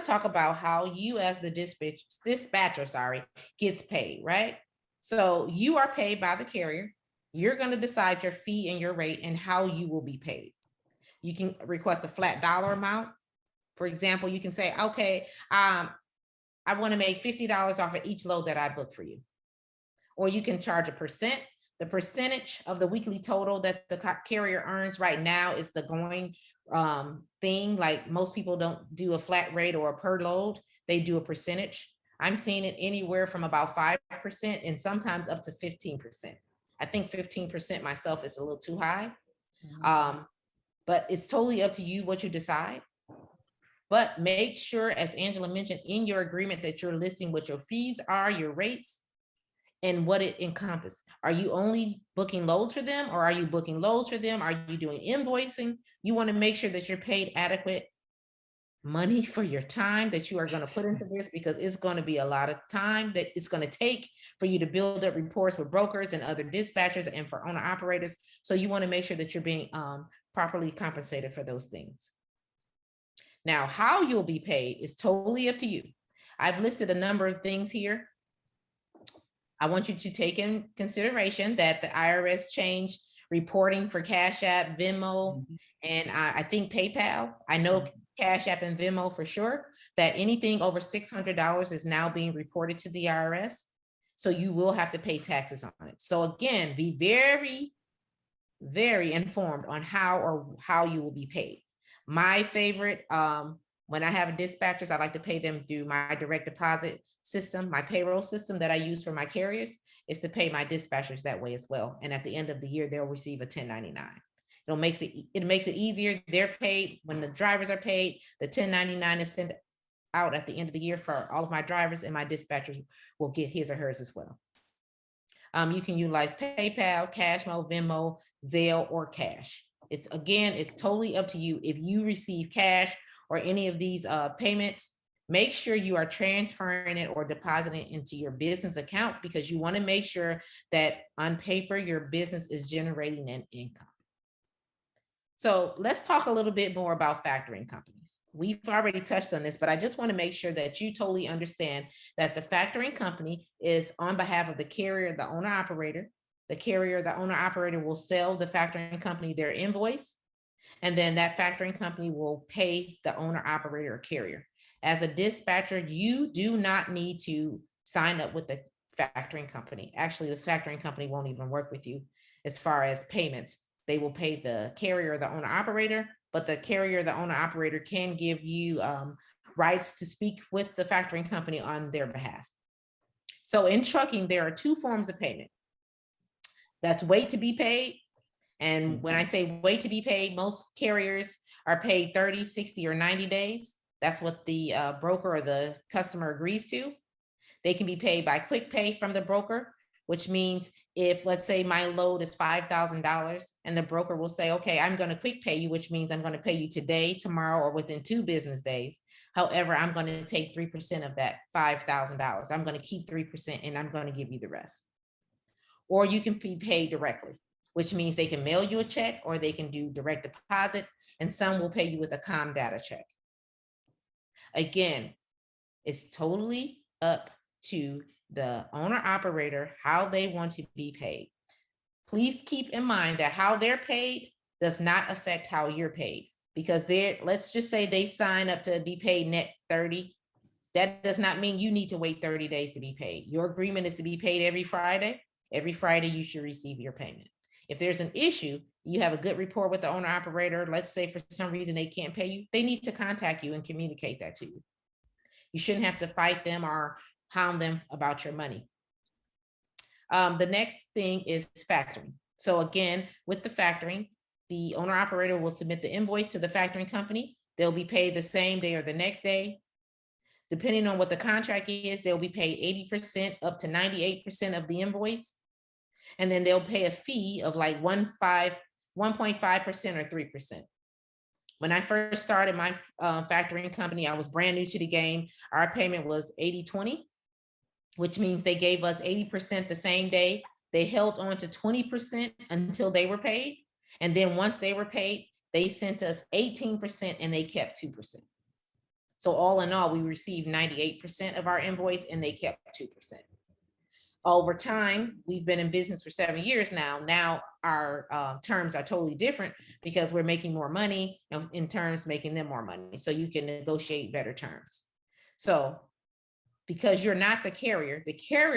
talk about how you as the dispatcher, gets paid, right? So you are paid by the carrier. You're going to decide your fee and your rate and how you will be paid. You can request a flat dollar amount. For example, you can say, okay, I want to make $50 off of each load that I book for you. Or you can charge a percent. The percentage of the weekly total that the carrier earns right now is the going thing. Like most people don't do a flat rate or a per load, they do a percentage. I'm seeing it anywhere from about 5% and sometimes up to 15%. I think 15% myself is a little too high. But it's totally up to you what you decide. But make sure, as Angela mentioned, in your agreement that you're listing what your fees are, your rates, and what it encompasses. Are you only booking loads for them, or are you booking loads for them? Are you doing invoicing? You want to make sure that you're paid adequate money for your time that you are going to put into this, because it's going to be a lot of time that it's going to take for you to build up reports with brokers and other dispatchers and for owner operators. So you want to make sure that you're being properly compensated for those things. Now, how you'll be paid is totally up to you. I've listed a number of things here. I want you to take in consideration that the IRS changed reporting for Cash App, Venmo, and I think PayPal. I know Cash App and Venmo for sure, that anything over $600 is now being reported to the IRS. So you will have to pay taxes on it. So again, be very, very informed on how you will be paid. My favorite, when I have dispatchers, I like to pay them through my direct deposit system, my payroll system that I use for my carriers, is to pay my dispatchers that way as well. And at the end of the year, they'll receive a 1099. It makes it easier. They're paid when the drivers are paid. The 1099 is sent out at the end of the year for all of my drivers, and my dispatchers will get his or hers as well. You can utilize PayPal, Cashmo, Venmo, Zelle, or Cash. It's totally up to you. If you receive cash or any of these payments, make sure you are transferring it or depositing it into your business account, because you want to make sure that on paper, your business is generating an income. So let's talk a little bit more about factoring companies. We've already touched on this, but I just want to make sure that you totally understand that the factoring company is on behalf of the carrier, the owner operator. The carrier, the owner operator will sell the factoring company their invoice, and then that factoring company will pay the owner operator or carrier. As a dispatcher, you do not need to sign up with the factoring company. Actually, the factoring company won't even work with you as far as payments. They will pay the carrier, the owner operator, but the carrier, the owner operator can give you rights to speak with the factoring company on their behalf. So in trucking, there are two forms of payment. That's wait to be paid. And when I say wait to be paid, most carriers are paid 30, 60, or 90 days. That's what the broker or the customer agrees to. They can be paid by quick pay from the broker, which means if, let's say, my load is $5,000 and the broker will say, okay, I'm going to quick pay you, which means I'm going to pay you today, tomorrow, or within 2 business days. However, I'm going to take 3% of that $5,000. I'm going to keep 3% and I'm going to give you the rest. Or you can be paid directly, which means they can mail you a check or they can do direct deposit, and some will pay you with a Comdata check. Again, it's totally up to the owner operator how they want to be paid. Please keep in mind that how they're paid does not affect how you're paid, because let's just say they sign up to be paid net 30. That does not mean you need to wait 30 days to be paid. Your agreement is to be paid every Friday. Every Friday, you should receive your payment. If there's an issue, you have a good rapport with the owner operator, let's say for some reason they can't pay you, they need to contact you and communicate that to you. You shouldn't have to fight them or hound them about your money. The next thing is factoring. So again, with the factoring, the owner operator will submit the invoice to the factoring company. They'll be paid the same day or the next day. Depending on what the contract is, they'll be paid 80% up to 98% of the invoice. And then they'll pay a fee of like 1.5% or 3%. When I first started my factoring company, I was brand new to the game. Our payment was 80-20, which means they gave us 80% the same day. They held on to 20% until they were paid. And then once they were paid, they sent us 18% and they kept 2%. So all in all, we received 98% of our invoice and they kept 2%. Over time, we've been in business for 7 years now. Now our terms are totally different because we're making more money and in turns making them more money. So you can negotiate better terms. So because you're not the carrier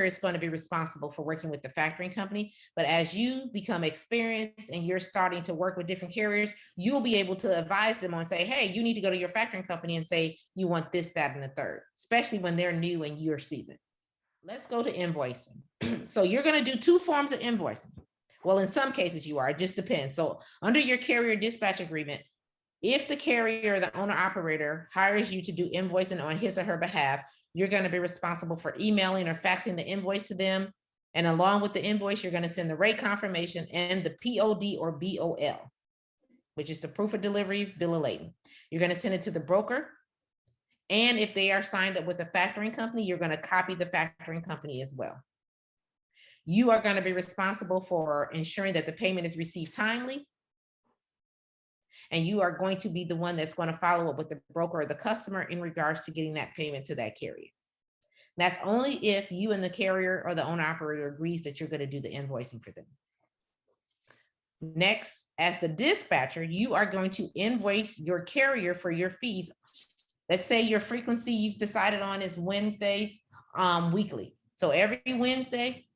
is going to be responsible for working with the factoring company. But as you become experienced and you're starting to work with different carriers, you'll be able to advise them on, say, hey, you need to go to your factoring company and say you want this, that, and the third, especially when they're new and you're seasoned. Let's go to invoicing. So you're going to do 2 forms of invoicing. Well, in some cases you are, it just depends. So under your carrier dispatch agreement, if the carrier or the owner operator hires you to do invoicing on his or her behalf, you're going to be responsible for emailing or faxing the invoice to them. And along with the invoice, you're going to send the rate confirmation and the POD or BOL, which is the proof of delivery bill of lading. You're going to send it to the broker. And if they are signed up with a factoring company, you're going to copy the factoring company as well. You are going to be responsible for ensuring that the payment is received timely. And you are going to be the one that's going to follow up with the broker or the customer in regards to getting that payment to that carrier. That's only if you and the carrier or the owner operator agrees that you're going to do the invoicing for them. Next, as the dispatcher, you are going to invoice your carrier for your fees. Let's say your frequency you've decided on is Wednesdays weekly. So every Wednesday,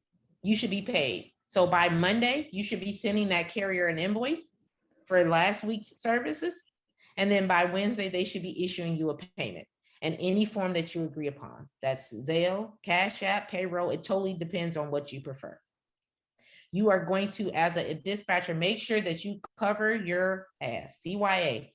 you should be paid. So by Monday, you should be sending that carrier an invoice for last week's services. And then by Wednesday, they should be issuing you a payment in any form that you agree upon. That's Zelle, Cash App, payroll. It totally depends on what you prefer. You are going to, as a dispatcher, make sure that you cover your ass, CYA.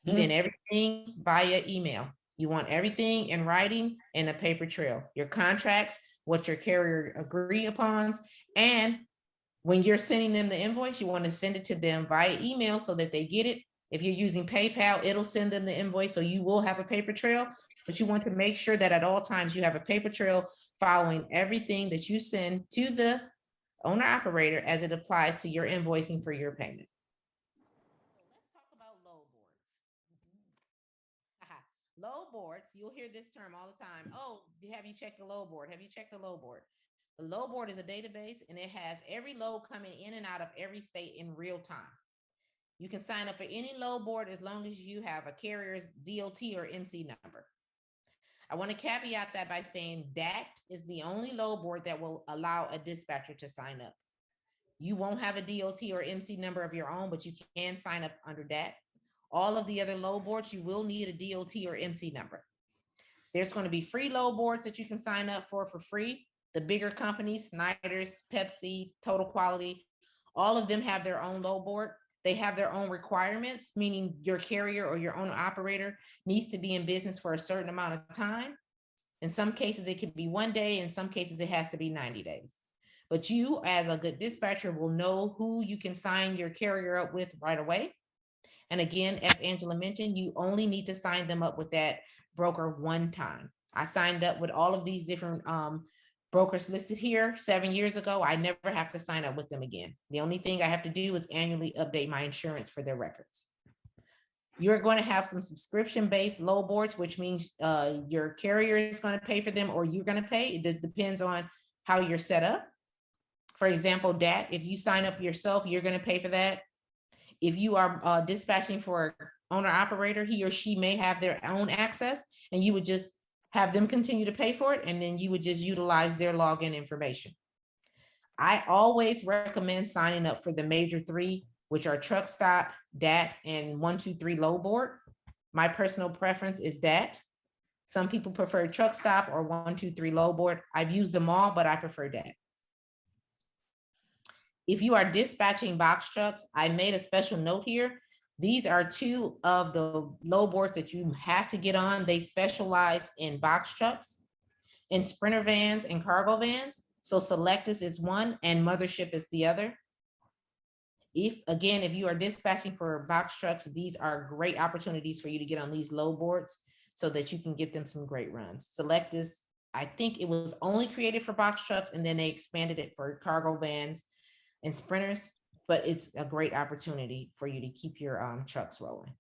Send everything via email. You want everything in writing and a paper trail. Your contracts, what your carrier agree upon, and when you're sending them the invoice, you want to send it to them via email so that they get it. If you're using PayPal, it'll send them the invoice, so you will have a paper trail, but you want to make sure that at all times you have a paper trail following everything that you send to the owner operator as it applies to your invoicing for your payment. So let's talk about load boards. Load boards, you'll hear this term all the time. Oh, have you checked the load board? Have you checked the load board? The load board is a database and it has every load coming in and out of every state in real time. You can sign up for any load board as long as you have a carrier's DOT or MC number. I want to caveat that by saying that is the only load board that will allow a dispatcher to sign up. You won't have a DOT or MC number of your own, but you can sign up under that. All of the other load boards, you will need a DOT or MC number. There's going to be free load boards that you can sign up for free. The bigger companies, Snyder's, Pepsi, Total Quality, all of them have their own load board. They have their own requirements, meaning your carrier or your owner operator needs to be in business for a certain amount of time. In some cases, it could be 1 day. In some cases, it has to be 90 days. But you, as a good dispatcher, will know who you can sign your carrier up with right away. And again, as Angela mentioned, you only need to sign them up with that broker one time. I signed up with all of these different brokers listed here 7 years ago. I never have to sign up with them again. The only thing I have to do is annually update my insurance for their records. You're going to have some subscription-based load boards, which means your carrier is going to pay for them or you're going to pay. It depends on how you're set up. For example, DAT, if you sign up yourself, you're going to pay for that. If you are dispatching for an owner operator, he or she may have their own access and you would just have them continue to pay for it. And then you would just utilize their login information. I always recommend signing up for the major 3, which are Truck Stop, DAT, and 123 Load Board. My personal preference is DAT. Some people prefer Truck Stop or 123 Load Board. I've used them all, but I prefer DAT. If you are dispatching box trucks, I made a special note here. These are 2 of the load boards that you have to get on. They specialize in box trucks, in sprinter vans and cargo vans. So Selectus is one and Mothership is the other. If you are dispatching for box trucks, these are great opportunities for you to get on these load boards so that you can get them some great runs. Selectus, I think it was only created for box trucks and then they expanded it for cargo vans and sprinters, but it's a great opportunity for you to keep your trucks rolling.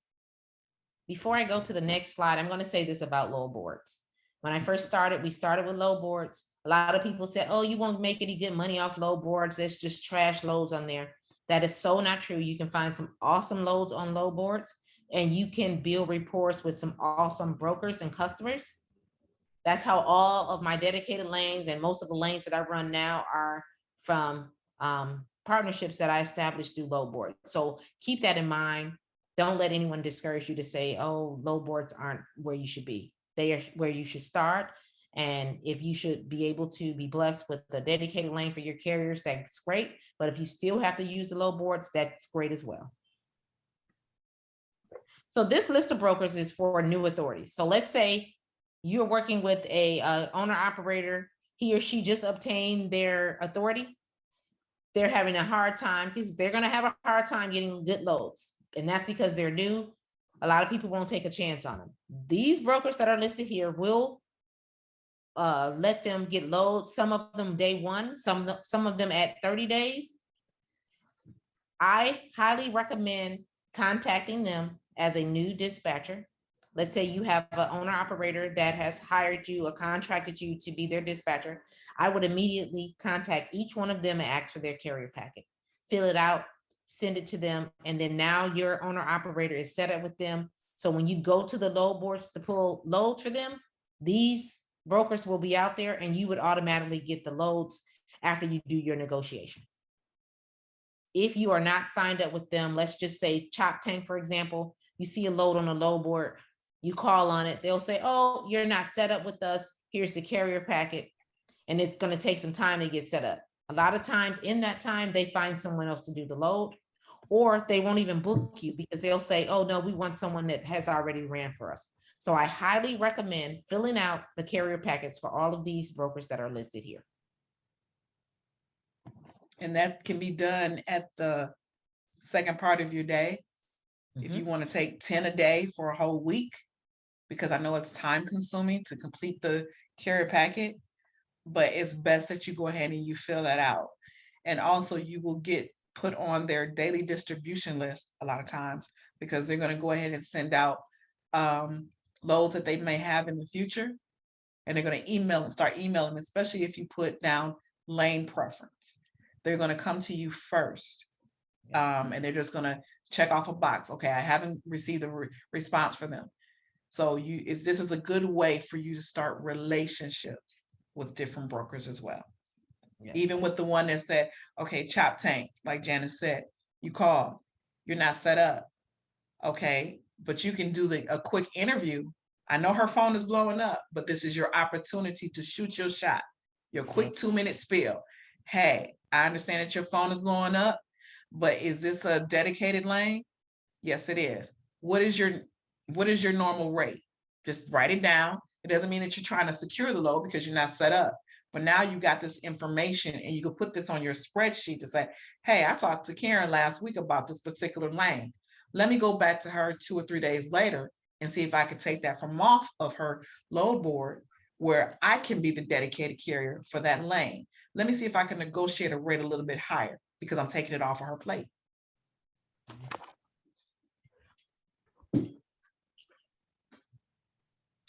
before I go to the next slide, I'm going to say this about load boards. When I first started, we started with load boards. A lot of people said, oh, you won't make any good money off load boards. There's just trash loads on there. That is so not true. You can find some awesome loads on load boards, and you can build rapport with some awesome brokers and customers. That's how all of my dedicated lanes and most of the lanes that I run now are from partnerships that I established through load boards. So keep that in mind. Don't let anyone discourage you to say, oh, load boards aren't where you should be. They are where you should start. And if you should be able to be blessed with a dedicated lane for your carriers, that's great. But if you still have to use the load boards, that's great as well. So this list of brokers is for new authorities. So let's say you're working with a owner operator. He or she just obtained their authority. They're having a hard time because they're going to have a hard time getting good loads. And that's because they're new. A lot of people won't take a chance on them. These brokers that are listed here will let them get loads, some of them day one, some of them at 30 days. I highly recommend contacting them as a new dispatcher. Let's say you have an owner operator that has hired you or contracted you to be their dispatcher. I would immediately contact each one of them and ask for their carrier packet, fill it out, send it to them. And then now your owner operator is set up with them. So when you go to the load boards to pull loads for them, these brokers will be out there and you would automatically get the loads after you do your negotiation. If you are not signed up with them, let's just say Chop Tank, for example, you see a load on a load board, you call on it, they'll say, oh, you're not set up with us. Here's the carrier packet. And it's going to take some time to get set up. A lot of times in that time, they find someone else to do the load, or they won't even book you because they'll say, oh no, we want someone that has already ran for us. So I highly recommend filling out the carrier packets for all of these brokers that are listed here. And that can be done at the second part of your day. If you want to take 10 a day for a whole week, because I know it's time consuming to complete the carrier packet, but it's best that you go ahead and you fill that out. And also you will get put on their daily distribution list a lot of times, because they're going to go ahead and send out loads that they may have in the future. And they're going to email and start emailing, especially if you put down lane preference. They're going to come to you first. Yes. And they're just going to check off a box. Okay, I haven't received a response from them. So this is a good way for you to start relationships with different brokers as well. Yes. Even with the one that said, okay, Chop Tank, like Janice said, you called, you're not set up. Okay, but you can do a quick interview. I know her phone is blowing up, but this is your opportunity to shoot your shot, your quick 2-minute spiel. Hey, I understand that your phone is blowing up, but is this a dedicated lane? Yes, it is. What is your normal rate? Just write it down. It doesn't mean that you're trying to secure the load because you're not set up. But now you got this information and you can put this on your spreadsheet to say, hey, I talked to Karen last week about this particular lane. Let me go back to her 2 or 3 days later and see if I can take that from off of her load board where I can be the dedicated carrier for that lane. Let me see if I can negotiate a rate a little bit higher because I'm taking it off of her plate.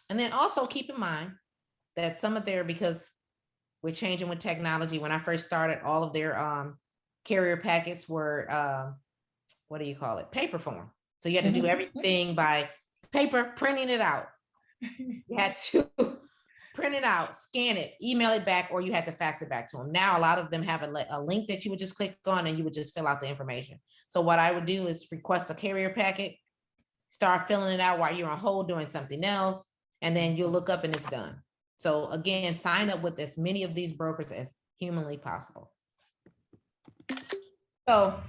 And then also keep in mind that some of their, because we're changing with technology. When I first started, all of their carrier packets were, what do you call it? Paper form. So you had to do everything by paper, printing it out. You had to print it out, scan it, email it back, or you had to fax it back to them. Now, a lot of them have a link that you would just click on and you would just fill out the information. So what I would do is request a carrier packet, start filling it out while you're on hold doing something else, and then you'll look up and it's done. So again, sign up with as many of these brokers as humanly possible. So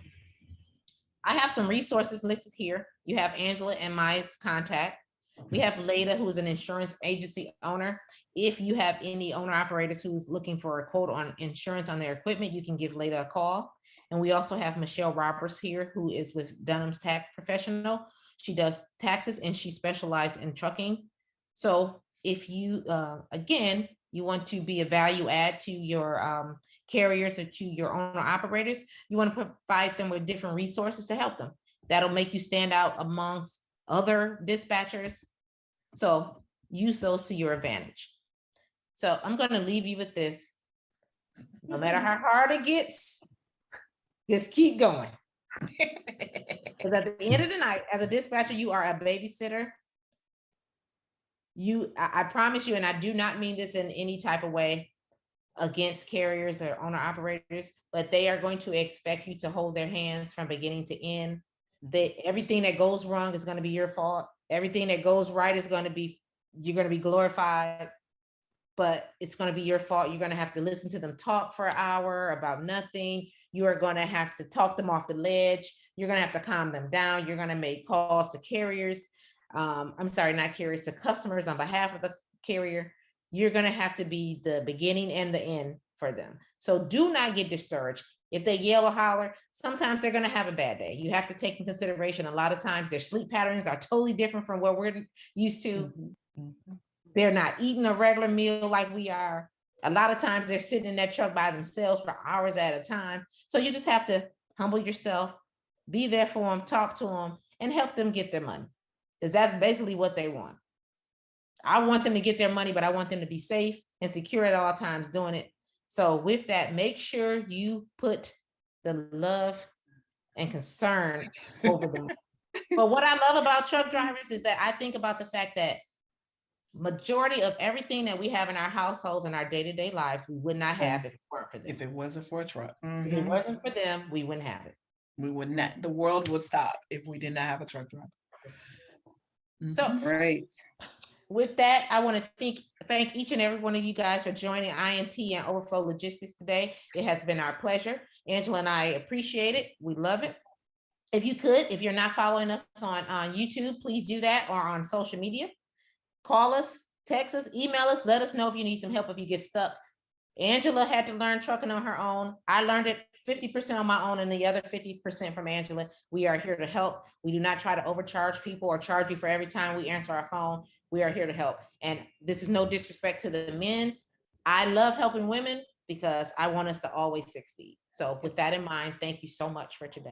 I have some resources listed here. You have Angela and my contact. We have Leda, who is an insurance agency owner. If you have any owner operators who's looking for a quote on insurance on their equipment, you can give Leda a call. And we also have Michelle Roberts here, who is with Dunham's Tax Professional. She does taxes and she specializes in trucking. So if you, again, you want to be a value add to your carriers or to your owner operators, you want to provide them with different resources to help them. That'll make you stand out amongst other dispatchers. So use those to your advantage. So I'm going to leave you with this. No matter how hard it gets, just keep going. Because at the end of the night, as a dispatcher, you are a babysitter. I promise you, and I do not mean this in any type of way against carriers or owner operators, but they are going to expect you to hold their hands from beginning to end. Everything that goes wrong is going to be your fault. Everything that goes right is going to be, you're going to be glorified, but it's going to be your fault. You're going to have to listen to them talk for an hour about nothing. You are going to have to talk them off the ledge. You're going to have to calm them down. You're going to make calls to carriers. I'm sorry, not carriers, to customers on behalf of the carrier. You're going to have to be the beginning and the end for them. So do not get discouraged. If they yell or holler, sometimes they're going to have a bad day. You have to take in consideration, a lot of times their sleep patterns are totally different from what we're used to. They're not eating a regular meal like we are. A lot of times they're sitting in that truck by themselves for hours at a time. So you just have to humble yourself, be there for them, talk to them, and help them get their money. Because that's basically what they want. I want them to get their money, but I want them to be safe and secure at all times doing it. So with that, make sure you put the love and concern over them. But what I love about truck drivers is that I think about the fact that majority of everything that we have in our households and our day-to-day lives, we would not have if it weren't for them. If it wasn't for a truck. If it wasn't for them, we wouldn't have it. We would not, the world would stop if we did not have a truck driver. So Great. with that, I want to thank each and every one of you guys for joining INT and Overflow Logistics today. It has been our pleasure. Angela and I appreciate it. We love it. If you could, if you're not following us on YouTube, please do that, or on social media. Call us, text us, email us, let us know if you need some help, if you get stuck. Angela had to learn trucking on her own. I learned it 50% on my own and the other 50% from Angela. We are here to help. We do not try to overcharge people or charge you for every time we answer our phone. We are here to help. And this is no disrespect to the men. I love helping women because I want us to always succeed. So with that in mind, thank you so much for today.